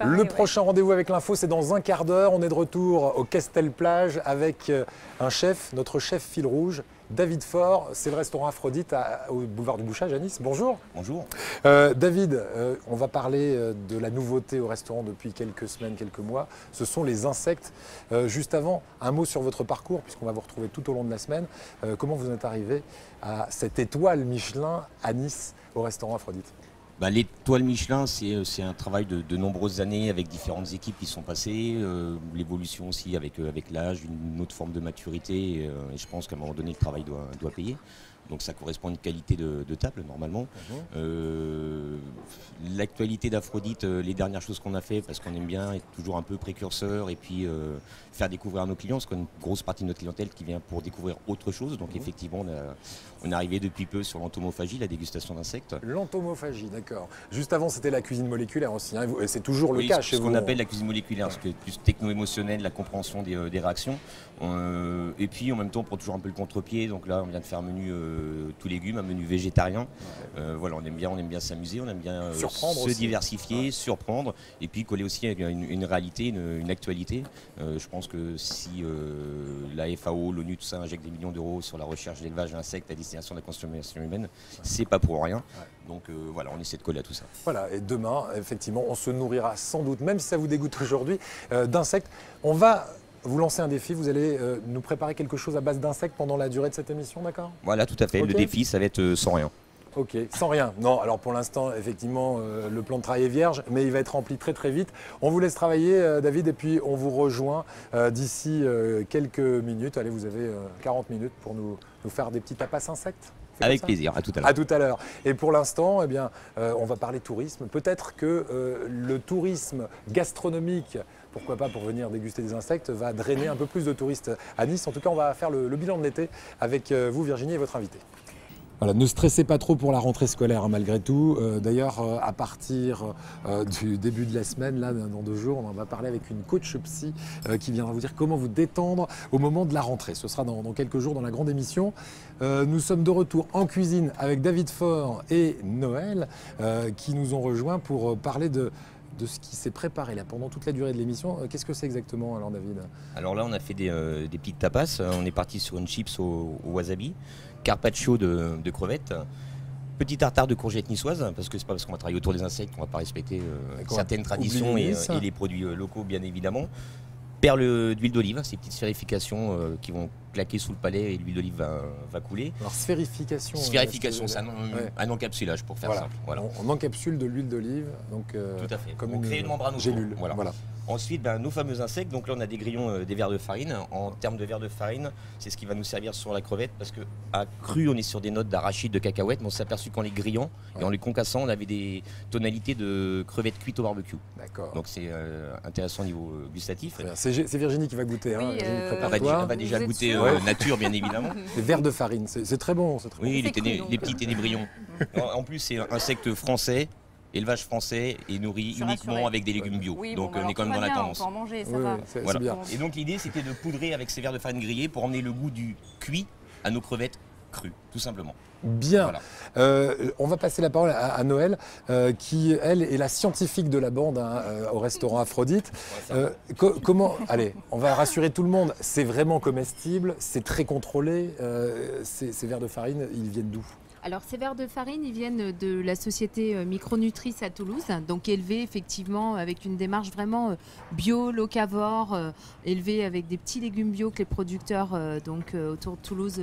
Le prochain rendez-vous avec l'info, c'est dans un quart d'heure. On est de retour au Castel-Plage avec un chef, notre chef fil rouge, David Faure. C'est le restaurant Aphrodite au boulevard du Bouchage à Nice. Bonjour. Bonjour. David, on va parler de la nouveauté au restaurant depuis quelques semaines, quelques mois. Ce sont les insectes. Juste avant, un mot sur votre parcours, puisqu'on va vous retrouver tout au long de la semaine. Comment vous êtes arrivé à cette étoile Michelin à Nice au restaurant Aphrodite? L'étoile Michelin, c'est un travail de nombreuses années avec différentes équipes qui sont passées, l'évolution aussi avec l'âge, une autre forme de maturité, et je pense qu'à un moment donné, le travail doit payer. Donc ça correspond à une qualité de table normalement. L'actualité d'Aphrodite, les dernières choses qu'on a fait, parce qu'on aime bien être toujours un peu précurseur et puis faire découvrir à nos clients, parce qu'on a une grosse partie de notre clientèle qui vient pour découvrir autre chose. Donc effectivement, on est arrivé depuis peu sur l'entomophagie, la dégustation d'insectes. L'entomophagie, d'accord. Juste avant, c'était la cuisine moléculaire aussi, hein, et c'est toujours le cas chez vous. Ce qu'on appelle la cuisine moléculaire, ce qui est plus techno-émotionnel, la compréhension des réactions. Et puis en même temps, on prend toujours un peu le contre-pied. Donc là, on vient de faire un menu tout légumes, un menu végétarien. Voilà, on aime bien s'amuser, on aime bien se diversifier, surprendre, et puis coller aussi avec une réalité, une actualité. Je pense que si la FAO, l'ONU, tout ça injecte des millions d'euros sur la recherche d'élevage d'insectes à destination de la consommation humaine, c'est pas pour rien. Donc voilà, on essaie de coller à tout ça. Voilà, et demain, effectivement, on se nourrira sans doute, même si ça vous dégoûte aujourd'hui, d'insectes. On va vous lancer un défi, vous allez nous préparer quelque chose à base d'insectes pendant la durée de cette émission, d'accord? Voilà, tout à fait. Okay. Le défi, ça va être sans rien. Ok, sans rien. Non, alors pour l'instant, effectivement, le plan de travail est vierge, mais il va être rempli très très vite. On vous laisse travailler, David, et puis on vous rejoint d'ici quelques minutes. Allez, vous avez 40 minutes pour nous faire des petits tapas insectes. Avec plaisir, à tout à l'heure. À tout à l'heure. Et pour l'instant, eh bien, on va parler tourisme. Peut-être que le tourisme gastronomique, pourquoi pas pour venir déguster des insectes, va drainer un peu plus de touristes à Nice. En tout cas, on va faire le bilan de l'été avec vous, Virginie, et votre invité. Voilà, ne stressez pas trop pour la rentrée scolaire, hein, malgré tout. D'ailleurs, à partir du début de la semaine, là, dans 2 jours, on va parler avec une coach psy qui viendra vous dire comment vous détendre au moment de la rentrée. Ce sera dans quelques jours dans la grande émission. Nous sommes de retour en cuisine avec David Faure et Noël qui nous ont rejoints pour parler de ce qui s'est préparé là pendant toute la durée de l'émission. Qu'est-ce que c'est exactement alors, David? Alors là, on a fait des petites tapas. On est parti sur une chips au wasabi, carpaccio de crevettes, petit tartare de courgettes niçoises, parce que c'est pas parce qu'on va travailler autour des insectes qu'on va pas respecter certaines traditions et les produits locaux, bien évidemment. Perles d'huile d'olive, ces petites sphérifications qui vont claquer sous le palais et l'huile d'olive va couler. Alors sphérification. Sphérification, c'est un encapsulage pour faire simple. Voilà. On encapsule de l'huile d'olive, donc tout à fait. Comme on crée une membrane gélule. Voilà. Ensuite, nos fameux insectes. Donc là, on a des grillons, des verres de farine. En termes de verres de farine, c'est ce qui va nous servir sur la crevette, parce que à cru, on est sur des notes d'arachide, de cacahuètes, mais on s'est aperçu qu'en les grillant et en les concassant, on avait des tonalités de crevettes cuites au barbecue. D'accord. Donc c'est intéressant au niveau gustatif. C'est Virginie qui va goûter. Oui, elle va déjà goûter nature, bien évidemment. Les verres de farine, c'est très bon. Oui, les petits ténébrions. En plus, c'est un insecte français. Élevage français et nourri uniquement avec des légumes bio. Oui, donc on est quand même dans la tendance. On peut en manger, ça va. Voilà. Bien. Et donc l'idée, c'était de poudrer avec ces verres de farine grillés pour emmener le goût du cuit à nos crevettes crues, tout simplement. Bien. Voilà. On va passer la parole à Noël, qui, elle, est la scientifique de la bande au restaurant Aphrodite. Comment... Allez, on va rassurer tout le monde. C'est vraiment comestible, c'est très contrôlé. Ces verres de farine, ils viennent d'où ? Alors ces verres de farine, ils viennent de la société Micronutrice à Toulouse, donc élevés effectivement avec une démarche vraiment bio, locavore, élevés avec des petits légumes bio que les producteurs autour de Toulouse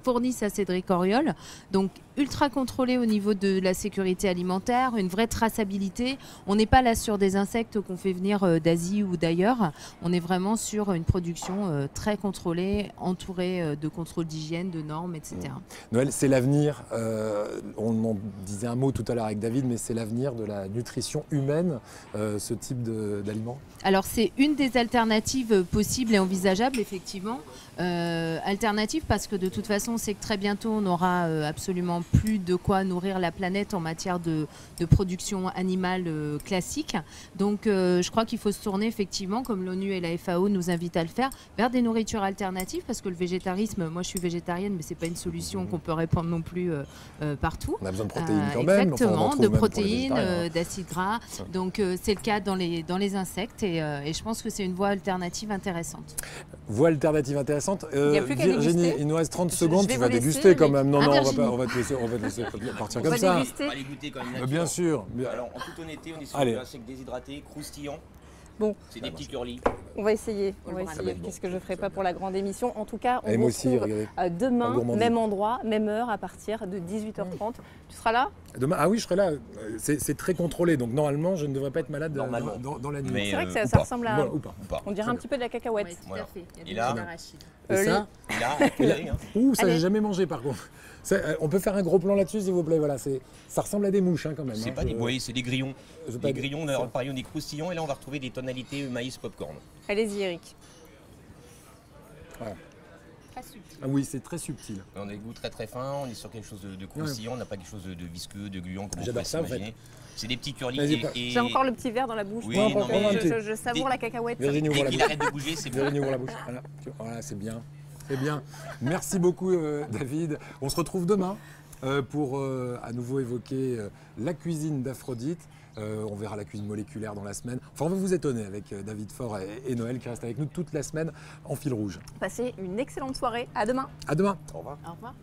fournissent à Cédric Auriol. Donc ultra contrôlé au niveau de la sécurité alimentaire, une vraie traçabilité. On n'est pas là sur des insectes qu'on fait venir d'Asie ou d'ailleurs. On est vraiment sur une production très contrôlée, entourée de contrôles d'hygiène, de normes, etc. Noël, c'est l'avenir. On en disait un mot tout à l'heure avec David, mais c'est l'avenir de la nutrition humaine, ce type d'aliments. Alors c'est une des alternatives possibles et envisageables, effectivement. Alternative parce que de toute façon, c'est que très bientôt, on n'aura absolument plus de quoi nourrir la planète en matière de production animale classique. Donc, je crois qu'il faut se tourner effectivement, comme l'ONU et la FAO nous invitent à le faire, vers des nourritures alternatives, parce que le végétarisme, moi je suis végétarienne, mais c'est pas une solution qu'on peut répandre non plus partout. On a besoin de protéines quand même. Exactement, enfin, de protéines, d'acides gras. Donc, c'est le cas dans les insectes, et je pense que c'est une voie alternative intéressante. Voie alternative intéressante. Il y a plus qu'à Virginie, déguster. il nous reste 30 secondes, vais tu vas vous laisser, déguster quand mais- même. Non, Ah, non, Virginie. on va te laisser partir On comme va ça. déguster. On va les goûter quand même. Bien sûr. Alors en toute honnêteté, on est sur Allez. un sec déshydraté, croustillant. Bon. C'est des petits curlis. On va essayer. On le Ça va être bon. Qu'est-ce que je ferai pas pour la grande émission. En tout cas, on Et vous moi aussi, retrouve regardez. En demain, gourmandise. même endroit, même heure, à partir de 18h30. Tu seras là? Demain, ah oui, je serai là. C'est très contrôlé, donc normalement, je ne devrais pas être malade Normalement. dans la nuit. Mais, C'est vrai que ou ça pas. ressemble à... Voilà, ou pas. Ou pas. On dirait un petit peu de la cacahuète. Oui, tout Voilà. à fait. Il y a Et des là- noix d'arachide. Et ça, Et là, curry, hein. ouh, ça, j'ai Allez. jamais mangé par contre. On peut faire un gros plan là-dessus, s'il vous plaît. Voilà, ça ressemble à des mouches hein, quand même. C'est hein. pas des bois, c'est des grillons. C'est Des grillons, on a parlé des croustillants et là on va retrouver des tonalités maïs popcorn. Allez-y, Eric. Très subtil. Ah oui, c'est très subtil. On a des goûts très très fins, on est sur quelque chose de croustillant, on n'a pas quelque chose de visqueux, de gluant comme on J'adore peut ça, en s'imaginer. C'est des petits curlis Vas-y, et J'ai encore le petit verre dans la bouche. Oui, Donc, non, mais- je savoure la cacahuète. Virginie, ouvre dès la qu'il bouche. arrête de bouger, c'est bon. Virginie, ouvre la bouche. Voilà, voilà, c'est bien. C'est bien. Merci beaucoup, David. On se retrouve demain pour à nouveau évoquer la cuisine d'Aphrodite. On verra la cuisine moléculaire dans la semaine. Enfin, on va vous étonner avec David Faure et Noël qui restent avec nous toute la semaine en fil rouge. Passez une excellente soirée. À demain. À demain. Au revoir. Au revoir.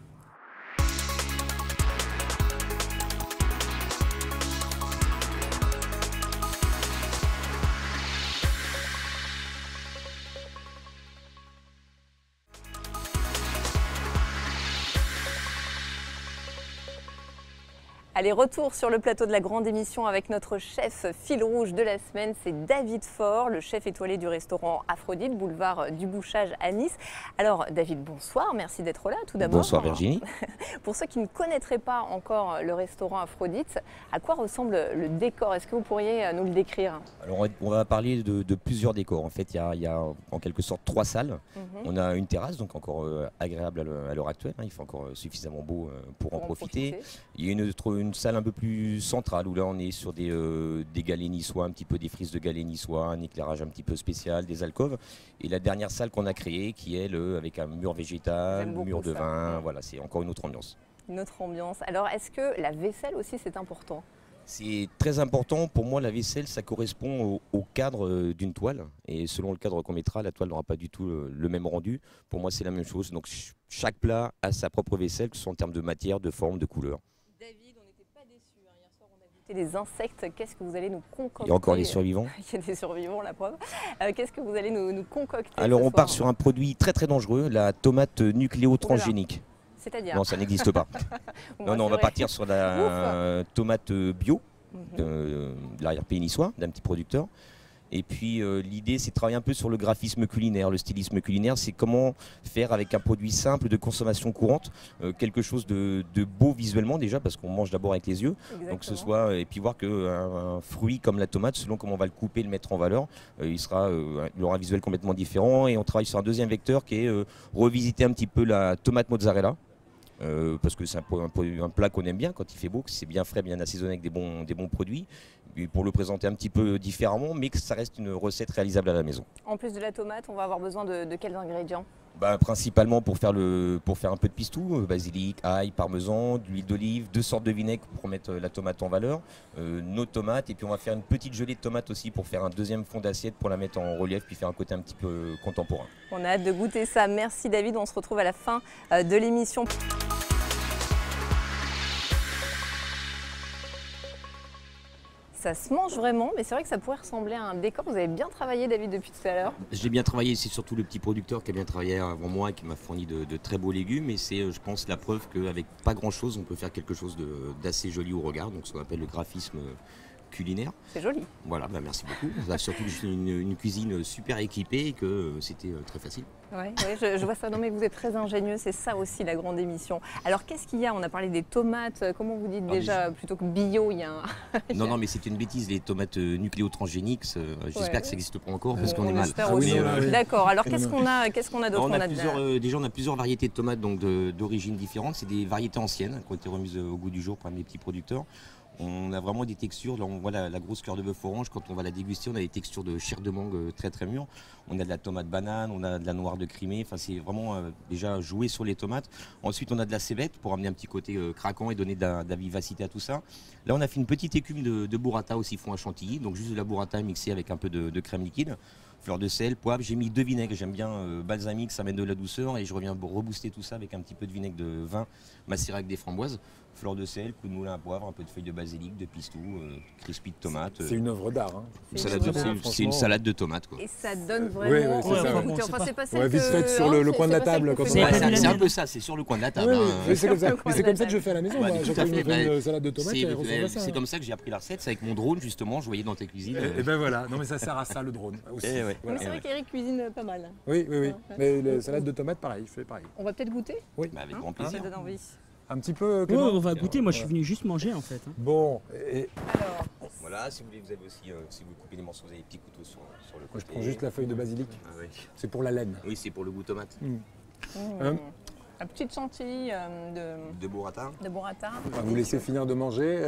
Allez, retour sur le plateau de la grande émission avec notre chef fil rouge de la semaine, c'est David Faure, le chef étoilé du restaurant Aphrodite, boulevard du Bouchage à Nice. Alors David, bonsoir, merci d'être là tout d'abord. Bonsoir Virginie. Pour ceux qui ne connaîtraient pas encore le restaurant Aphrodite, à quoi ressemble le décor? Est-ce que vous pourriez nous le décrire? Alors on va parler de plusieurs décors. En fait, il y a en quelque sorte 3 salles. On a une terrasse, donc encore agréable à l'heure actuelle. Hein. Il fait encore suffisamment beau pour en profiter. Il y a une salle un peu plus centrale où là on est sur des galets niçois, un petit peu des frises de galets niçois, un éclairage un petit peu spécial, des alcôves. Et la dernière salle qu'on a créée qui est avec un mur végétal, J'aime mur beaucoup de ça. vin. Voilà, c'est encore une autre ambiance. Une autre ambiance. Alors est-ce que la vaisselle aussi c'est important? C'est très important. Pour moi, la vaisselle, ça correspond au cadre d'une toile. Et selon le cadre qu'on mettra, la toile n'aura pas du tout le même rendu. Pour moi, c'est la même chose. Donc chaque plat a sa propre vaisselle, que ce soit en termes de matière, de forme, de couleur. David, on n'était pas déçus. Hier soir, on a goûté des insectes. Qu'est-ce que vous allez nous concocter? Il y a encore les survivants. Il y a des survivants, la preuve. Qu'est-ce que vous allez nous concocter? Alors, ce on part soir sur un produit très très dangereux, la tomate nucléotransgénique. C'est-à-dire Non, ça n'existe pas. vous Non, on va rassurez. partir sur la tomate bio de l'arrière-pays niçois, d'un petit producteur. Et puis l'idée, c'est de travailler un peu sur le graphisme culinaire, le stylisme culinaire. C'est comment faire avec un produit simple de consommation courante, quelque chose de beau visuellement déjà, parce qu'on mange d'abord avec les yeux. Donc ce Exactement. soit, et puis voir qu'un fruit comme la tomate, selon comment on va le couper, le mettre en valeur, il aura un visuel complètement différent. Et on travaille sur un deuxième vecteur qui est revisiter un petit peu la tomate mozzarella. Parce que c'est un plat qu'on aime bien quand il fait beau, que c'est bien frais, bien assaisonné avec des bons produits, et pour le présenter un petit peu différemment, mais que ça reste une recette réalisable à la maison. En plus de la tomate, on va avoir besoin de quels ingrédients? Principalement pour faire un peu de pistou, basilic, ail, parmesan, de l'huile d'olive, 2 sortes de vinaigre pour mettre la tomate en valeur, nos tomates, et puis on va faire une petite gelée de tomates aussi pour faire un deuxième fond d'assiette pour la mettre en relief, puis faire un côté un petit peu contemporain. On a hâte de goûter ça. Merci David, on se retrouve à la fin de l'émission. Ça se mange vraiment, mais c'est vrai que ça pourrait ressembler à un décor. Vous avez bien travaillé David depuis tout à l'heure. J'ai bien travaillé, c'est surtout le petit producteur qui a bien travaillé avant moi et qui m'a fourni de très beaux légumes. Et c'est, je pense, la preuve qu'avec pas grand chose, on peut faire quelque chose d'assez joli au regard. Donc ce qu'on appelle le graphisme culinaire. C'est joli. Voilà, bah, merci beaucoup. Surtout que j'ai une cuisine super équipée et que c'était très facile. Ouais, je vois ça. Non, mais vous êtes très ingénieux, c'est ça aussi la grande émission. Alors, qu'est-ce qu'il y a? On a parlé des tomates. Comment vous dites déjà, plutôt que bio, il y a un... Non, mais c'est une bêtise, les tomates nucléotransgéniques. J'espère que ça n'existe pas encore parce qu'on est On mal. espère aussi. oui. D'accord. Alors, qu'est-ce qu'on a d'autre? Déjà, on a plusieurs variétés de tomates d'origine différente. C'est des variétés anciennes qui ont été remises au goût du jour par mes petits producteurs. On a vraiment des textures, là on voit la grosse cœur de bœuf orange, quand on va la déguster, on a des textures de chair de mangue très très mûres. On a de la tomate banane, on a de la noire de Crimée, enfin c'est vraiment déjà jouer sur les tomates. Ensuite on a de la cébette pour amener un petit côté craquant et donner de la vivacité à tout ça. Là on a fait une petite écume de burrata au siphon à chantilly, donc juste de la burrata mixée avec un peu de crème liquide. Fleur de sel, poivre, j'ai mis 2 vinaigres, j'aime bien balsamique, ça amène de la douceur et je reviens rebooster tout ça avec un petit peu de vinaigre de vin macéré avec des framboises. Fleur de sel, coup de moulin à poivre, un peu de feuilles de basilic, de pistou, crispy de tomates. C'est une œuvre d'art. Hein. C'est une salade de tomates. Quoi. Et ça donne vraiment c'est ça. envie de goûter. Enfin, c'est pas celle Ouais, vite que- fait sur le coin de la table, quand on C'est va- un peu ça, c'est sur le coin de la table. Oui, hein. mais c'est comme ça. Sur le coin Mais c'est de comme la ça que je fais à la maison. Bah, Moi, tout j'ai à pris fait. une salade de tomates. elle ressemble à ça. C'est comme ça que j'ai appris la recette, c'est avec mon drone justement, je voyais dans tes cuisines. Et ben voilà, non mais ça sert à ça le drone aussi. Eh ouais. Mais c'est vrai qu'Eric cuisine pas mal. Oui. Ouais. Mais la salade de tomates, pareil, je fais pareil. On va peut-être goûter. Oui. Bah, avec Hein grand Ça plaisir. donne envie. Un petit peu, Ouais, Clément. on va goûter. Moi, je suis venu juste manger en fait. Hein. Bon, et Alors, Voilà, si vous voulez, vous avez aussi, si vous coupez des morceaux, vous avez des petits couteaux sur le moi, côté. je prends juste la feuille de basilic. Ah ouais. C'est pour la laine. Oui, c'est pour le goût tomate. la petite chantilly De burrata. de burrata. On va vous laisser finir de manger.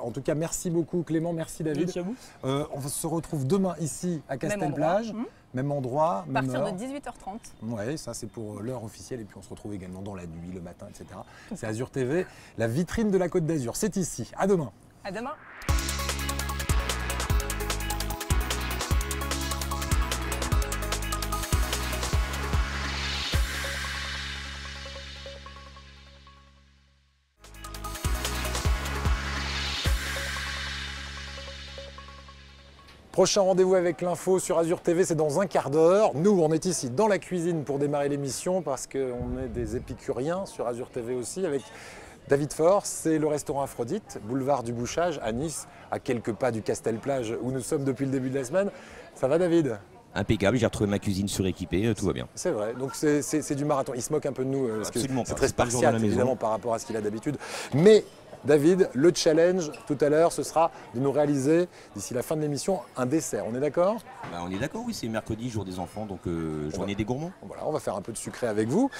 En tout cas, merci beaucoup Clément, merci David. Merci à vous. On se retrouve demain ici à Castelplage. Même endroit, À même partir heure. de 18h30. Oui, ça c'est pour l'heure officielle et puis on se retrouve également dans la nuit, le matin, etc. C'est Azur TV, la vitrine de la Côte d'Azur. C'est ici. À demain. À demain. Prochain rendez-vous avec l'info sur Azur TV, c'est dans un quart d'heure. Nous, on est ici dans la cuisine pour démarrer l'émission parce qu'on est des épicuriens sur Azur TV aussi avec David Faure. C'est le restaurant Aphrodite, boulevard du Bouchage à Nice, à quelques pas du Castelplage où nous sommes depuis le début de la semaine. Ça va David? Impeccable, j'ai retrouvé ma cuisine suréquipée, tout va bien. C'est vrai, donc c'est du marathon. Il se moque un peu de nous parce que Absolument c'est pas. très C'est pas le jour de spartiate la maison. évidemment par rapport à ce qu'il a d'habitude. Mais David, le challenge tout à l'heure, ce sera de nous réaliser d'ici la fin de l'émission un dessert. On est d'accord? Bah, on est d'accord, oui, c'est mercredi, jour des enfants, donc journée des gourmands. Voilà, on va faire un peu de sucré avec vous.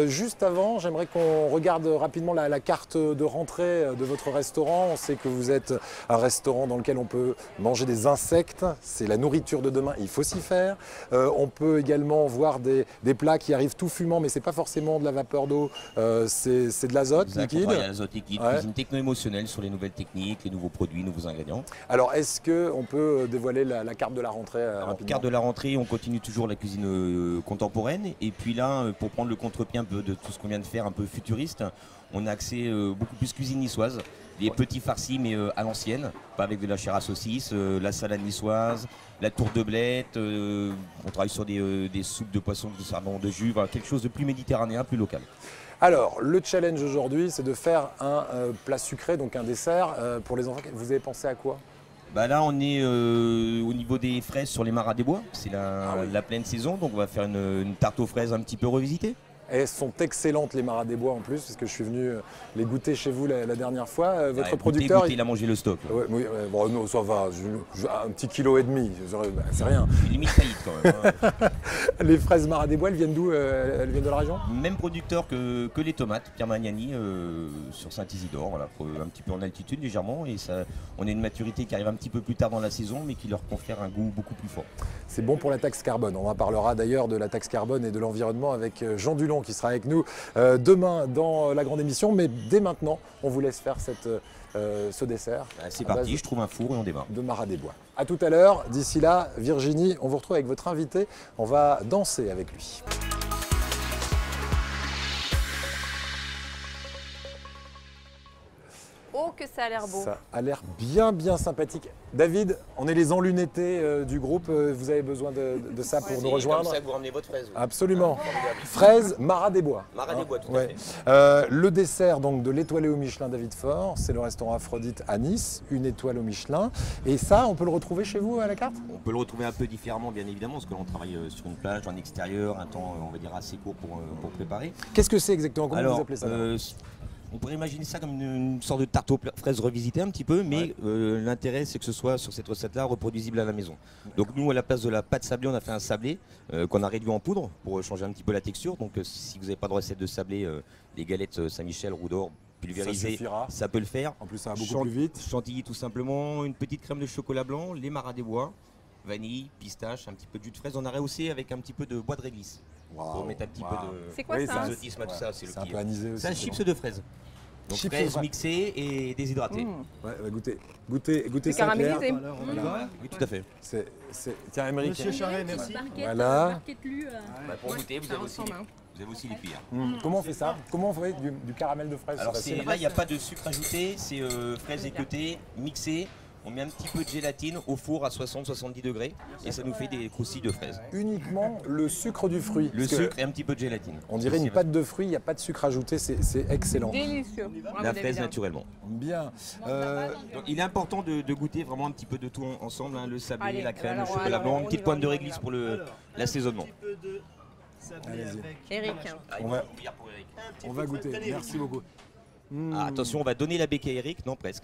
Juste avant, j'aimerais qu'on regarde rapidement la carte de rentrée de votre restaurant. On sait que vous êtes un restaurant dans lequel on peut manger des insectes. C'est la nourriture de demain, il faut s'y faire. On peut également voir des plats qui arrivent tout fumants, mais ce n'est pas forcément de la vapeur d'eau, c'est de l'azote liquide. Il y a l'azote liquide, Ouais. cuisine techno-émotionnelle sur les nouvelles techniques, les nouveaux produits, nouveaux ingrédients. Alors, est-ce qu'on peut dévoiler la carte de la rentrée Alors, rapidement? carte de la rentrée, on continue toujours la cuisine contemporaine. Et puis là, pour prendre le contre-pied un peu de tout ce qu'on vient de faire, un peu futuriste, on a accès beaucoup plus cuisine niçoise. Les petits farcis, mais à l'ancienne, pas avec de la chair à saucisse, la salade niçoise, la tourte de blette. On travaille sur des soupes de poisson qui servent de jus, voilà, quelque chose de plus méditerranéen, plus local. Alors, le challenge aujourd'hui, c'est de faire un plat sucré, donc un dessert pour les enfants. Vous avez pensé à quoi? Bah là, on est au niveau des fraises sur les maras des bois. C'est la pleine saison, donc on va faire une tarte aux fraises un petit peu revisitée. Elles sont excellentes les maras des bois en plus, parce que je suis venu les goûter chez vous la dernière fois. Votre Ouais, producteur... goûter, il a mangé le stock. Ouais, oui, bon, non, ça va, un petit kilo et demi, c'est rien. C'est limite faillite quand même. Hein. Les fraises maras des bois, elles viennent d'où? Elles viennent de la région? Même producteur que les tomates, Pierre Magnani, sur Saint-Isidore, voilà, un petit peu en altitude légèrement. Et ça, on a une maturité qui arrive un petit peu plus tard dans la saison, mais qui leur confère un goût beaucoup plus fort. C'est bon pour la taxe carbone. On en parlera d'ailleurs de la taxe carbone et de l'environnement avec Jean Dulon qui sera avec nous demain dans la grande émission. Mais dès maintenant, on vous laisse faire ce dessert. C'est à parti, base je trouve un four et on démarre. de maras des bois. A tout à l'heure. D'ici là, Virginie, on vous retrouve avec votre invité. On va danser avec lui. Oh, que ça a l'air beau. Ça a l'air bien sympathique. David, on est les enlunettés du groupe. Vous avez besoin de ça pour nous rejoindre? C'est comme ça que vous ramenez votre fraise. Absolument. Fraise, Marat des Bois. Marat des Bois, tout à Ouais. fait. Le dessert donc de l'étoilé au Michelin David Faure, c'est le restaurant Aphrodite à Nice, une étoile au Michelin. Et ça, on peut le retrouver chez vous à la carte? On peut le retrouver un peu différemment, bien évidemment, parce que l'on travaille sur une plage, en extérieur, un temps, on va dire, assez court pour préparer. Qu'est-ce que c'est exactement? Comment vous Alors, appelez ça? on pourrait imaginer ça comme une sorte de tarte aux fraises revisitée un petit peu, mais l'intérêt c'est que ce soit sur cette recette-là reproduisible à la maison. Donc nous, à la place de la pâte sablée, on a fait un sablé qu'on a réduit en poudre pour changer un petit peu la texture. Donc si vous n'avez pas de recette de sablé, les galettes Saint-Michel, Roux d'Or, pulvérisées, ça peut le faire. En plus, ça va beaucoup plus vite. Chantilly tout simplement, une petite crème de chocolat blanc, les Marat des Bois, vanille, pistache, un petit peu de jus de fraise. On a rehaussé avec un petit peu de bois de réglisse. Pour mettre un petit peu de C'est quoi ça? exotisme à tout ça. C'est un peu anisé aussi. C'est un chips de fraises. Donc Chips fraises de mixées et déshydratées. Ouais, bah, goûtez ça. Caramélisé. Voilà. Oui, tout à fait. Tiens, Émeric. Monsieur Charret, merci. Voilà. Pour goûter, vous avez aussi les cuillères. Comment on fait ça? Comment on fait du caramel de fraise? Alors C'est facile. là, il n'y a pas de sucre ajouté, c'est fraises équeutées, mixées. On met un petit peu de gélatine au four à 60-70 degrés et ça nous fait des croustilles de fraises. Uniquement le sucre du fruit. Le Parce que sucre et un petit peu de gélatine. on dirait une pâte de fruits, il n'y a pas de sucre ajouté, c'est excellent. Délicieux. La fraise naturellement. Bien. Donc, il est important de goûter vraiment un petit peu de tout ensemble, hein, le sablé, Allez, la crème, alors, le chocolat alors, blanc, on une y petite va, pointe de on y réglisse va. pour l'assaisonnement. Allez-y. Eric. On va goûter. Merci beaucoup. Ah, attention, on va donner la béquille à Eric. Non, presque.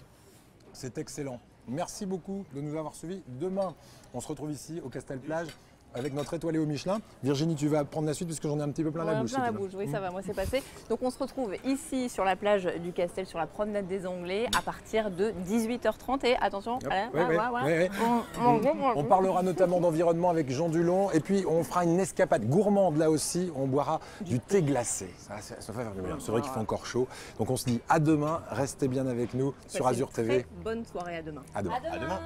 C'est excellent. Merci beaucoup de nous avoir suivis. Demain, on se retrouve ici au Castel-Plage avec notre étoilé au Michelin. Virginie, tu vas prendre la suite puisque j'en ai un petit peu plein la bouche. Plein la bouche, oui, ça va, moi c'est passé. Donc on se retrouve ici sur la plage du Castel, sur la promenade des Anglais, à partir de 18h30. Et attention, On parlera notamment d'environnement avec Jean Dulon. Et puis, on fera une escapade gourmande là aussi. On boira du thé glacé. Ça fait faire du bien. C'est vrai qu'il fait encore chaud. Donc, on se dit à demain. Restez bien avec nous sur Azure TV. Bonne soirée, à demain. À demain. À demain.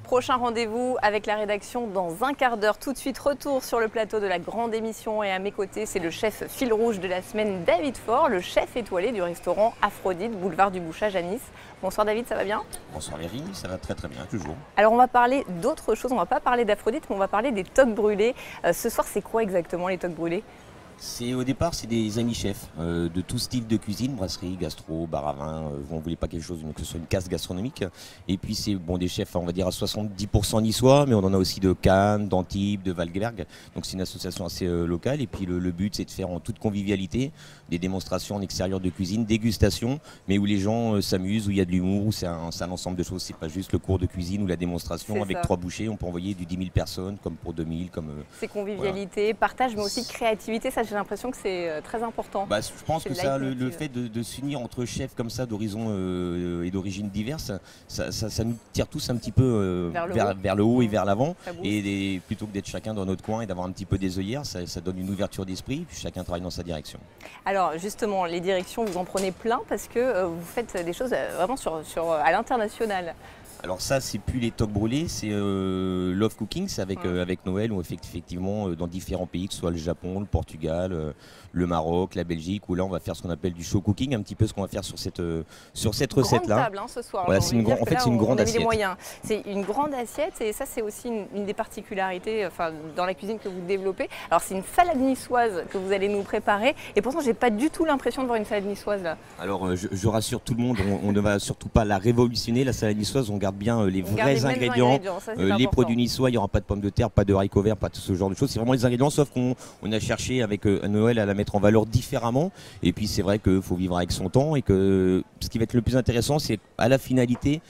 Prochain rendez-vous avec la rédaction dans un quart d'heure. Tout de suite, retour sur le plateau de la grande émission. Et à mes côtés, c'est le chef fil rouge de la semaine, David Faure, le chef étoilé du restaurant Aphrodite, boulevard du Bouchage à Nice. Bonsoir David, ça va bien? Bonsoir Virginie, ça va très bien, toujours. Alors on va parler d'autre chose, on ne va pas parler d'Aphrodite, mais on va parler des toques brûlés. Ce soir, c'est quoi exactement les toques brûlés? Au départ, c'est des amis chefs de tout style de cuisine, brasserie, gastro, bar à vin. On voulait pas quelque chose que ce soit une casse gastronomique. Et puis c'est des chefs, on va dire à 70% niçois, mais on en a aussi de Cannes, d'Antibes, de Valberg. Donc c'est une association assez locale. Et puis le but, c'est de faire en toute convivialité des démonstrations en extérieur de cuisine, dégustation, mais où les gens s'amusent, où il y a de l'humour, où c'est un ensemble de choses. C'est pas juste le cours de cuisine ou la démonstration avec 3 bouchées. On peut envoyer du 10 000 personnes, comme pour 2000, comme. C'est convivialité, partage, mais aussi créativité. Ça, j'ai l'impression que c'est très important. Je pense que ça, le fait de s'unir entre chefs comme ça d'horizons et d'origines diverses, ça nous tire tous un petit peu vers le haut et vers l'avant. Et plutôt que d'être chacun dans notre coin et d'avoir un petit peu des œillères, ça donne une ouverture d'esprit, puis chacun travaille dans sa direction. Alors justement, les directions, vous en prenez plein parce que vous faites des choses vraiment à l'international. Alors ça, c'est plus les toques brûlés, c'est Love Cooking, c'est avec Noël, où effectivement dans différents pays, que ce soit le Japon, le Portugal, le Maroc, la Belgique, où là on va faire ce qu'on appelle du show cooking, un petit peu ce qu'on va faire sur cette recette-là. Grande table ce soir. Voilà, c'est une grande assiette. C'est une grande assiette et ça c'est aussi une des particularités dans la cuisine que vous développez. Alors c'est une salade niçoise que vous allez nous préparer et pourtant j'ai pas du tout l'impression de voir une salade niçoise là. Alors je rassure tout le monde, on ne va surtout pas la révolutionner, la salade niçoise, on garde bien les vrais ingrédients, les produits niçois, il n'y aura pas de pommes de terre, pas de haricots verts, pas de ce genre de choses, c'est vraiment les ingrédients, sauf qu'on a cherché avec Noël à la mettre en valeur différemment, et puis c'est vrai qu'il faut vivre avec son temps, et que ce qui va être le plus intéressant, c'est à la finalité,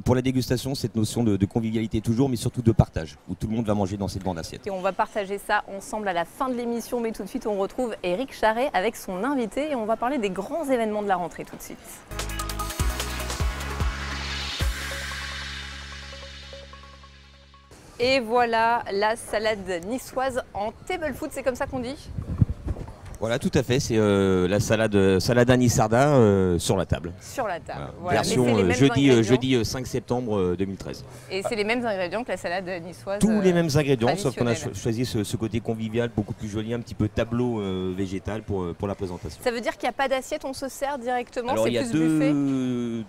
pour la dégustation, cette notion de convivialité toujours, mais surtout de partage, où tout le monde va manger dans cette grande assiette. Et on va partager ça ensemble à la fin de l'émission, mais tout de suite on retrouve Eric Charret avec son invité, et on va parler des grands événements de la rentrée tout de suite. Et voilà la salade niçoise en table food, c'est comme ça qu'on dit? Voilà, tout à fait, c'est la salade anis sardin sur la table. Sur la table. Voilà. Voilà. Mais c'est les Version mêmes ingrédients. jeudi 5 septembre 2013. Et c'est les mêmes ingrédients que la salade niçoise. Tous les mêmes ingrédients, sauf qu'on a traditionnelle. choisi ce côté convivial, beaucoup plus joli, un petit peu tableau végétal pour la présentation. Ça veut dire qu'il n'y a pas d'assiette, on se sert directement, Alors c'est il y a plus buffet.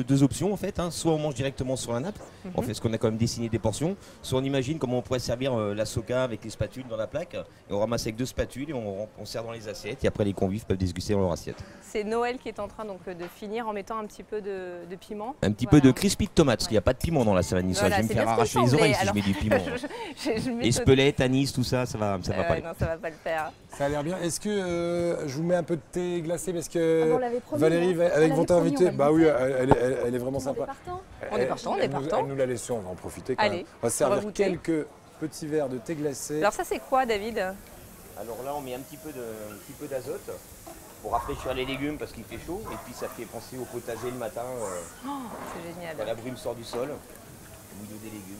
deux options en fait, hein. Soit on mange directement sur la nappe, on fait ce qu'on a quand même dessiné des portions, soit on imagine comment on pourrait servir la soca avec les spatules dans la plaque, et on ramasse avec 2 spatules et on sert dans les assiettes, et après les convives peuvent déguster dans leur assiette. C'est Noël qui est en train donc, de finir en mettant un petit peu de piment. Un petit Voilà. peu de crispy de tomate, parce qu'il n'y a pas de piment dans la salade niçoise, Voilà, je vais me c'est faire bien ce arracher qui me les oreilles semblait, si je mets du piment. Je m'étonne. Espelette, anis, tout ça, ça va pas aller. Non, ça va pas le faire. Ça a l'air bien. Est-ce que je vous mets un peu de thé glacé parce Ah que bon, on l'avait promis, Valérie, hein. avec On votre l'avait promis, invité, on va bah le oui, goûter. elle est vraiment sympa. On est partant, on est partant. Elle nous l'a laissé, on va en profiter quand Allez, même. On va on servir va goûter. quelques petits verres de thé glacé. Alors ça c'est quoi David? Alors là on met un petit peu d'azote pour rafraîchir les légumes parce qu'il fait chaud, et puis ça fait penser au potager le matin C'est génial. quand la brume sort du sol, au milieu des légumes.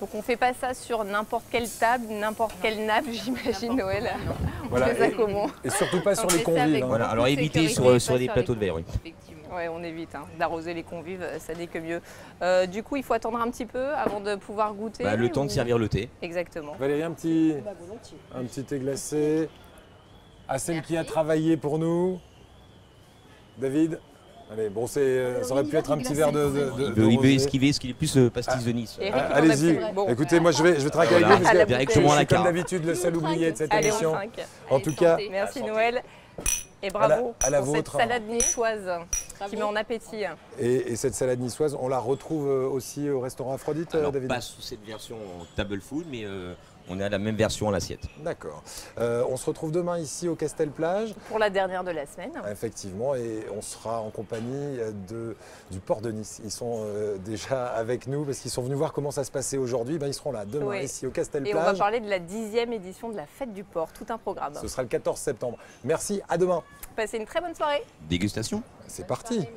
Donc on fait pas ça sur n'importe quelle table, n'importe quelle nappe, j'imagine Noël. Voilà. On fait ça comment? Et surtout pas sur On les fait ça convives. avec hein. Voilà, alors Beaucoup de évitez sécurité, sur pas des sur plateaux les de verre, oui. Effectivement. Ouais, on évite d'arroser les convives, ça n'est que mieux. Du coup, il faut attendre un petit peu avant de pouvoir goûter. Bah, le temps de ou- servir le thé. Exactement. Valérie, un petit thé glacé. À celle qui a travaillé pour nous. David. Allez, bon, ça aurait pu être un petit verre de Il veut rosé. esquiver ce qu'il est plus pastis de Nice. Eric, il en a Allez-y. plus. Bon. Écoutez, moi je vais travailler Voilà. avec vous parce À la que Directement je à la suis comme carte. d'habitude le seul oublié de cette Allez, on émission. trinque. En tout cas, Merci santé. Noël. Et bravo à la pour vôtre. cette salade niçoise qui met en appétit. et cette salade niçoise, on la retrouve aussi au restaurant Aphrodite, Alors David. pas sous cette version en table food, mais on est à la même version à l'assiette. D'accord. On se retrouve demain ici au Castel Plage, Pour la dernière de la semaine. effectivement, et on sera en compagnie du port de Nice. Ils sont déjà avec nous parce qu'ils sont venus voir comment ça se passait aujourd'hui. Ben, ils seront là demain Oui. ici au Castel Et on va Plage. parler de la 10e édition de la Fête du Port, tout un programme. Ce sera le 14 septembre. Merci, à demain. Passez une très bonne soirée. Dégustation. C'est parti.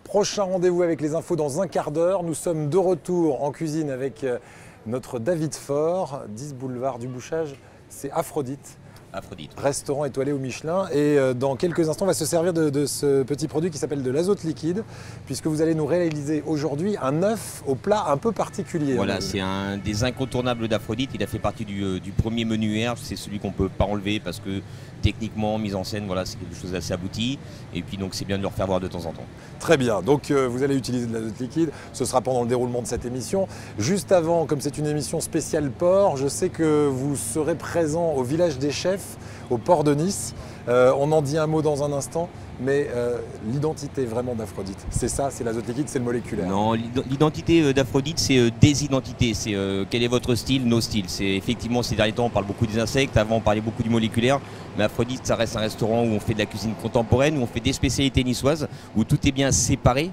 Prochain rendez-vous avec les infos dans un quart d'heure. Nous sommes de retour en cuisine avec notre David Faure, 10 boulevard du Bouchage. C'est Aphrodite, Aphrodite. restaurant étoilé au Michelin. Et dans quelques instants, on va se servir de ce petit produit qui s'appelle de l'azote liquide, puisque vous allez nous réaliser aujourd'hui un œuf au plat un peu particulier. Voilà, c'est un des incontournables d'Aphrodite. Il a fait partie du premier menu R. C'est celui qu'on ne peut pas enlever parce que techniquement, mise en scène, voilà, c'est quelque chose d'assez abouti. Et puis donc c'est bien de le refaire voir de temps en temps. Très bien, donc vous allez utiliser de l'azote liquide, ce sera pendant le déroulement de cette émission. Juste avant, comme c'est une émission spéciale port, je sais que vous serez présent au village des chefs, au port de Nice. On en dit un mot dans un instant, mais l'identité vraiment d'Aphrodite, c'est ça, c'est l'azote liquide, c'est le moléculaire. Non, l'identité d'Aphrodite, c'est des identités. C'est quel est votre style, nos styles. C'est effectivement ces derniers temps, on parle beaucoup des insectes. Avant, on parlait beaucoup du moléculaire. Mais Aphrodite, ça reste un restaurant où on fait de la cuisine contemporaine, où on fait des spécialités niçoises, où tout est bien séparé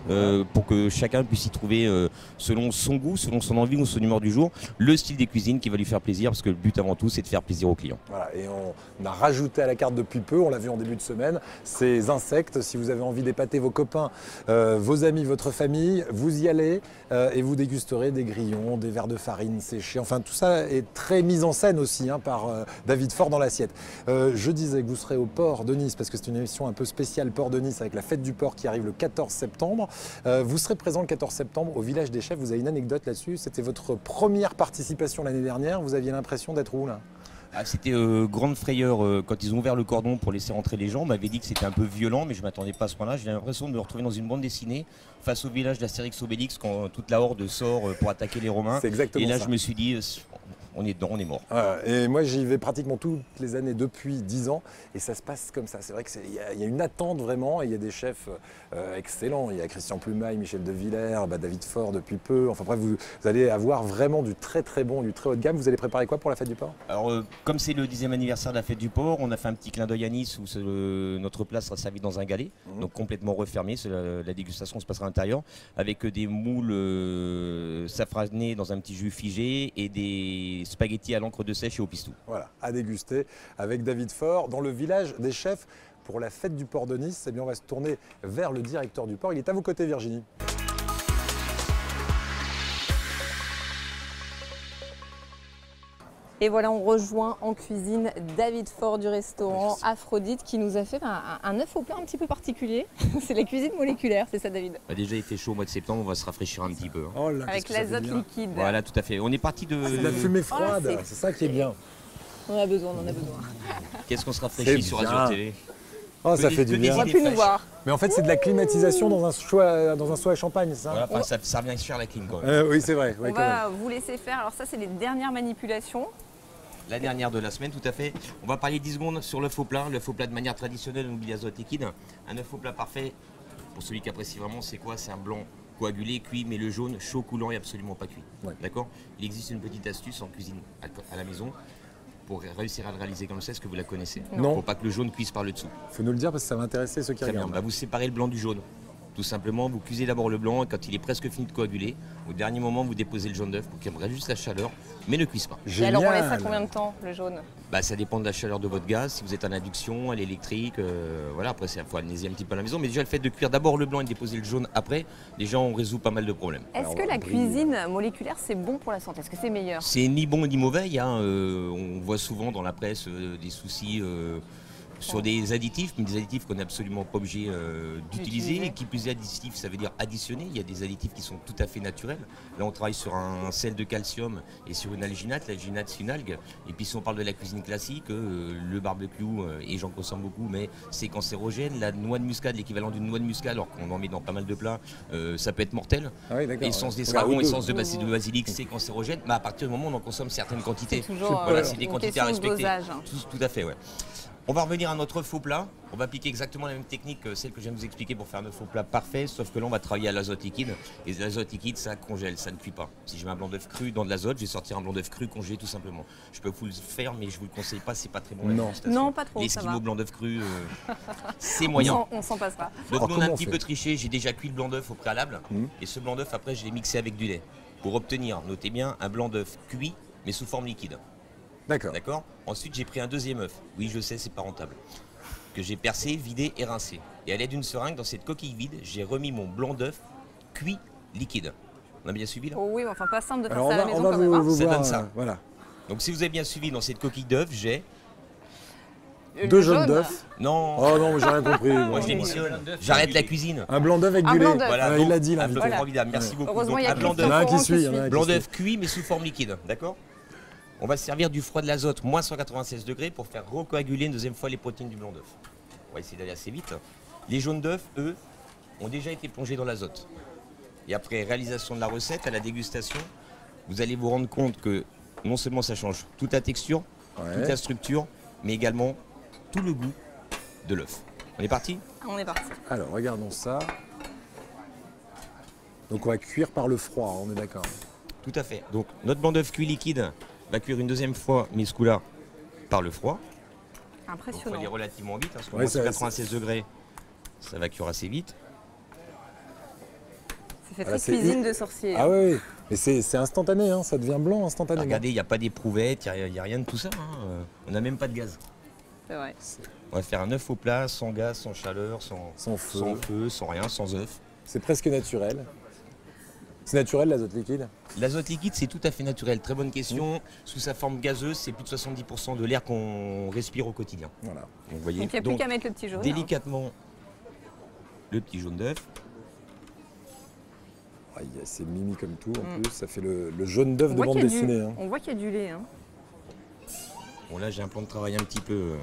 pour que chacun puisse y trouver, selon son goût, selon son envie ou son humeur du jour, le style des cuisines qui va lui faire plaisir. Parce que le but avant tout, c'est de faire plaisir aux clients. Voilà, et on a rajouté à la carte depuis peu, on l'a vu en début de semaine, ces insectes. Si vous avez envie d'épater vos copains, vos amis, votre famille, vous y allez et vous dégusterez des grillons, des verres de farine séchés. Enfin, tout ça est très mis en scène aussi par David Faure dans l'assiette. Je disais que vous serez au port de Nice parce que c'est une émission un peu spéciale port de Nice avec la fête du port qui arrive le 14 septembre. Vous serez présent le 14 septembre au village des chefs. Vous avez une anecdote là-dessus. C'était votre première participation l'année dernière. Vous aviez l'impression d'être où là? Ah, c'était grande frayeur quand ils ont ouvert le cordon pour laisser rentrer les gens. On m'avait dit que c'était un peu violent, mais je ne m'attendais pas à ce point-là. J'ai l'impression de me retrouver dans une bande dessinée face au village d'Astérix Obélix quand toute la horde sort pour attaquer les Romains. C'est exactement Et là, ça. je me suis dit, on est dedans, on est mort. Et moi, j'y vais pratiquement toutes les années depuis 10 ans et ça se passe comme ça. C'est vrai qu'il y a une attente vraiment et il y a des chefs excellents. Il y a Christian Plumaille, Michel De Villers, David Faure depuis peu. Enfin bref, vous allez avoir vraiment du très très bon, du très haut de gamme. Vous allez préparer quoi pour la fête du port? Alors, comme c'est le 10e anniversaire de la fête du port, on a fait un petit clin d'œil à Nice où notre plat sera servi dans un galet, donc complètement refermé. La dégustation se passera à l'intérieur avec des moules safranés dans un petit jus figé et des spaghettis à l'encre de sèche et au pistou. Voilà, à déguster avec David Faure dans le village des chefs pour la fête du port de Nice. Eh bien, on va se tourner vers le directeur du port. Il est à vos côtés, Virginie. Et voilà, on rejoint en cuisine David Faure du restaurant Aphrodite qui nous a fait un œuf au plat un petit peu particulier. C'est la cuisine moléculaire, c'est ça David? Bah déjà il fait chaud au mois de septembre, on va se rafraîchir un petit peu. Hein. Oh là, Avec qu'est-ce que ça fait l'azote bien. liquide. Voilà, tout à fait. On est parti de... C'est de la fumée froide, c'est ça qui est bien. On en a besoin, on en a besoin. Qu'est-ce qu'on se rafraîchit sur bien. Azure TV? Oh, ça fait du On bien. va plus nous voir. Mais en fait, c'est de la climatisation dans un seau à champagne, c'est ça? Voilà, enfin, ça revient cher la clim quand même. Oui, c'est vrai. Oui, On quand même. va vous laisser faire. Alors ça, c'est les dernières manipulations. La dernière de la semaine, tout à fait. On va parler 10 secondes sur l'œuf au plat. L'œuf au plat de manière traditionnelle, on oublie l'azote liquide. Un œuf au plat parfait, pour celui qui apprécie vraiment, c'est quoi? C'est un blanc coagulé, cuit, mais le jaune, chaud, coulant et absolument pas cuit. Ouais. D'accord? Il existe une petite astuce en cuisine à la maison pour réussir à le réaliser comme ça. Est-ce que vous la connaissez? Non. Pour pas que le jaune cuise par le dessous. Faut nous le dire parce que ça va intéresser ceux qui Très bien. regardent. Bah, vous séparez le blanc du jaune. Tout simplement, vous cuisez d'abord le blanc et quand il est presque fini de coaguler, au dernier moment, vous déposez le jaune d'œuf pour qu'il reste juste la chaleur, mais ne cuise pas. Et alors, on laisse ça combien de temps, le jaune? Bah, ça dépend de la chaleur de votre gaz, si vous êtes en induction, à l'électrique, voilà, après il faut amnésier un petit peu à la maison, mais déjà le fait de cuire d'abord le blanc et de déposer le jaune après, déjà on résout pas mal de problèmes. Est-ce que la cuisine moléculaire, c'est bon pour la santé? Est-ce que c'est meilleur? C'est ni bon ni mauvais, hein, on voit souvent dans la presse des soucis sur des additifs, mais des additifs qu'on n'est absolument pas obligé d'utiliser. Et qui plus est additif, ça veut dire additionner. Il y a des additifs qui sont tout à fait naturels. Là, on travaille sur un sel de calcium et sur une alginate. L'alginate, c'est une algue. Et puis, si on parle de la cuisine classique, le barbecue, et j'en consomme beaucoup, mais c'est cancérogène. La noix de muscade, l'équivalent d'une noix de muscade, alors qu'on en met dans pas mal de plats, ça peut être mortel. Ah oui, d'accord. Essence Ouais. d'estragon, Regarde, essence de basilic, c'est cancérogène. Mais à partir du moment où on en consomme certaines quantités, C'est toujours voilà, c'est des une quantités à question de respecter. dosage, hein. Tout à fait, ouais. On va revenir à notre faux plat. On va appliquer exactement la même technique que celle que je viens de vous expliquer pour faire un faux plat parfait, sauf que là on va travailler à l'azote liquide. Et l'azote liquide, ça congèle, ça ne cuit pas. Si je mets un blanc d'œuf cru dans de l'azote, je vais sortir un blanc d'œuf cru congelé tout simplement. Je peux vous le faire, mais je vous le conseille pas, c'est pas très bon. la Non. dégustation. Non, pas trop, ça L'esquimau va. blanc d'œuf cru, c'est moyen. On s'en passera. Donc Alors, nous on a un comment on petit fait peu triché, j'ai déjà cuit le blanc d'œuf au préalable. Et ce blanc d'œuf après je l'ai mixé avec du lait. Pour obtenir, notez bien, un blanc d'œuf cuit, mais sous forme liquide. D'accord. D'accord. Ensuite, j'ai pris un deuxième œuf. Oui, je sais, c'est pas rentable. Que j'ai percé, vidé et rincé. Et à l'aide d'une seringue, dans cette coquille vide, j'ai remis mon blanc d'œuf cuit liquide. On a bien suivi là? Oh oui, mais enfin pas simple de faire Alors ça à la on maison va quand même. hein. vous Ça voir. donne ça. Voilà. Donc si vous avez bien suivi dans cette coquille d'œuf, j'ai... Le Deux jaune. jaunes d'œufs. Non, Oh non, j'ai rien compris. moi je démissionne. J'arrête la cuisine. Un blanc d'œuf avec Un du blanc lait. d'œuf. Voilà, Ah, donc, il l'a dit, un l'invité. plat Voilà. formidable, merci beaucoup. Heureusement, Donc, il y a un blanc Christophe Il y en a un d'œuf, qui Laurent suit, il y en a un qui blanc suit. d'œuf cuit mais sous forme liquide, d'accord? On va se servir du froid de l'azote, moins 196 degrés, pour faire recoaguler une deuxième fois les protéines du blanc d'œuf. On va essayer d'aller assez vite. Les jaunes d'œuf, eux, ont déjà été plongés dans l'azote. Et après réalisation de la recette, à la dégustation, vous allez vous rendre compte que non seulement ça change toute la texture, Ouais. toute la structure, mais également tout le goût de l'œuf. On est parti? On est parti. Alors, regardons ça. Donc, on va cuire par le froid, on est d'accord. Tout à fait. Donc notre blanc d'œuf cuit liquide va cuire une deuxième fois, mais ce coup-là, par le froid. Donc il faut Impressionnant. aller relativement vite, parce que Ouais, moins ça- 96 degrés, ça va cuire assez vite. Ça fait Voilà, très c'est cuisine de sorcier. Ah oui, oui. Mais c'est instantané, hein. Ça devient blanc instantanément. Regardez, il n'y a pas d'éprouvettes, il n'y a rien de tout ça. Hein. On n'a même pas de gaz. C'est vrai. On va faire un œuf au plat, sans gaz, sans chaleur, Sans feu. sans rien, sans œuf. C'est presque naturel. C'est naturel l'azote liquide? L'azote liquide, c'est tout à fait naturel. Très bonne question. Sous sa forme gazeuse, c'est plus de 70% de l'air qu'on respire au quotidien. Voilà. Donc, vous voyez, Donc il n'y a plus donc, qu'à mettre le petit jaune. hein. délicatement, le petit jaune d'œuf. Ah, c'est mimi comme tout en plus. Ça fait le jaune d'œuf On de voit bande qu'il y a du- dessinée. Hein. On voit qu'il y a du lait. hein. Bon là, j'ai un plan de travail un petit peu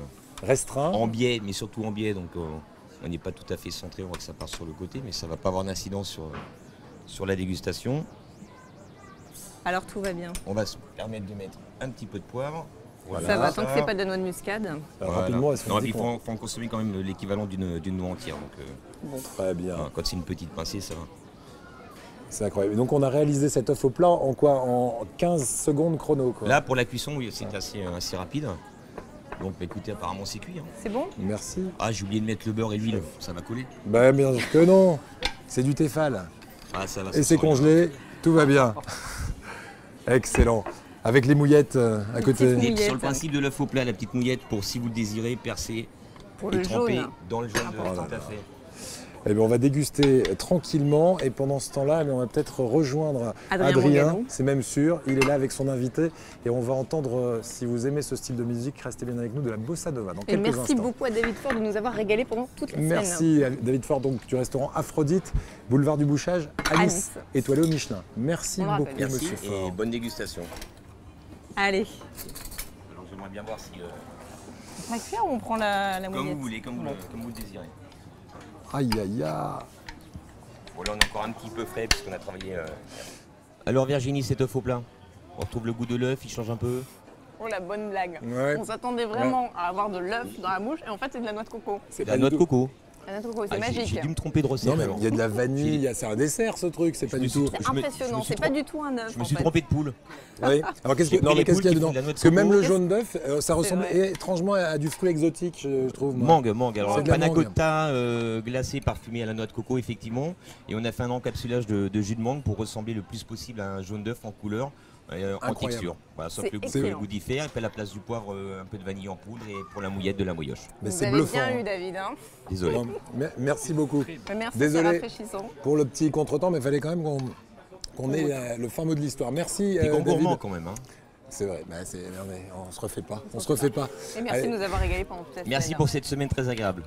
Restreint. en biais, mais surtout en biais. Donc on n'est pas tout à fait centré. On voit que ça part sur le côté, mais ça ne va pas avoir d'incidence sur la dégustation. Alors tout va bien. On va se permettre de mettre un petit peu de poivre. Voilà, Ça va, tant que c'est pas de la noix de muscade. Alors, Voilà. rapidement, elles se Non, font puis il piquantes. faut en consommer quand même l'équivalent d'une noix entière. Donc, Bon. Très bien. voilà, quand c'est une petite pincée, ça va. C'est incroyable. Et donc, on a réalisé cet œuf au plat en quoi? En 15 secondes chrono, quoi. Là, pour la cuisson, oui, c'est assez rapide. Donc, bah, écoutez, apparemment, c'est cuit. Hein. C'est bon? Merci. Ah, j'ai oublié de mettre le beurre et l'huile. Ça va coller. Bah, bien sûr que non. C'est du Tefal. Ah, ça va. Et c'est congelé. Tout va bien. Excellent. Avec les mouillettes à Les côté. petites Et mouillettes. sur le principe de l'œuf au plat, la petite mouillette pour, si vous le désirez, percer Pour et le tremper jaune. dans le jaune d'œuf. Important. Tout à fait. Eh bien, on va déguster tranquillement et pendant ce temps-là, on va peut-être rejoindre Adrien Adrien, Mangano. c'est même sûr. Il est là avec son invité et on va entendre, si vous aimez ce style de musique, restez bien avec nous, de la bossa nova dans Et quelques merci instants. beaucoup à David Ford de nous avoir régalé pendant toute la semaine. Merci David Ford donc, du restaurant Aphrodite, boulevard du Bouchage, à À Nice, Nice. étoilé au Michelin. Merci On le beaucoup rappelle. Merci Monsieur et Ford. bonne dégustation. Allez. Alors j'aimerais bien voir si, On va cuire ou on prend la comme mouillette vous voulez, comme vous le désirez. Aïe aïe aïe. Bon, là on est encore un petit peu frais puisqu'on a travaillé. Alors Virginie, cet œuf au plat, on retrouve le goût de l'œuf, il change un peu. Oh la bonne blague. Ouais. On s'attendait vraiment à avoir de l'œuf dans la bouche et en fait c'est de la noix de coco. C'est La noix de coco. La noix de coco, c'est Ah, magique. J'ai dû me tromper de recette. Non mais alors. il y a de la vanille, c'est un dessert ce truc, c'est pas me du suis tout. trompé. C'est Je me impressionnant, suis c'est pas du tout un œuf. Je me en suis fait. trompé de poule. Oui. Alors qu'est-ce J'ai qu'il pris y a les poules qui dedans font de la noix de Parce que même coco. le jaune d'œuf, ça ressemble vrai. étrangement à du fruit exotique, je trouve. moi. Mangue. Alors C'est de la panna mangue. cotta glacé, parfumé à la noix de coco, effectivement. Et on a fait un encapsulage de jus de mangue pour ressembler le plus possible à un jaune d'œuf en couleur, en Incroyable. texture. Voilà, sauf C'est le goût, excellent. le goût diffère. Et puis à la place du poivre, un peu de vanille en poudre et pour la mouillette de la moyoche. Mais Vous c'est avez bluffant. bien hein. eu David. Hein. Désolé. Bon, merci beaucoup. Merci, Désolé. c'est rafraîchissant. Pour le petit contretemps, mais il fallait quand même qu'on ait le fin mot de l'histoire. Merci Des grands David. gourmands quand même. Hein. C'est vrai, non, mais on se refait pas. On se refait pas. Et merci Allez. de nous avoir régalé pendant toute la semaine. Merci pour cette semaine très agréable.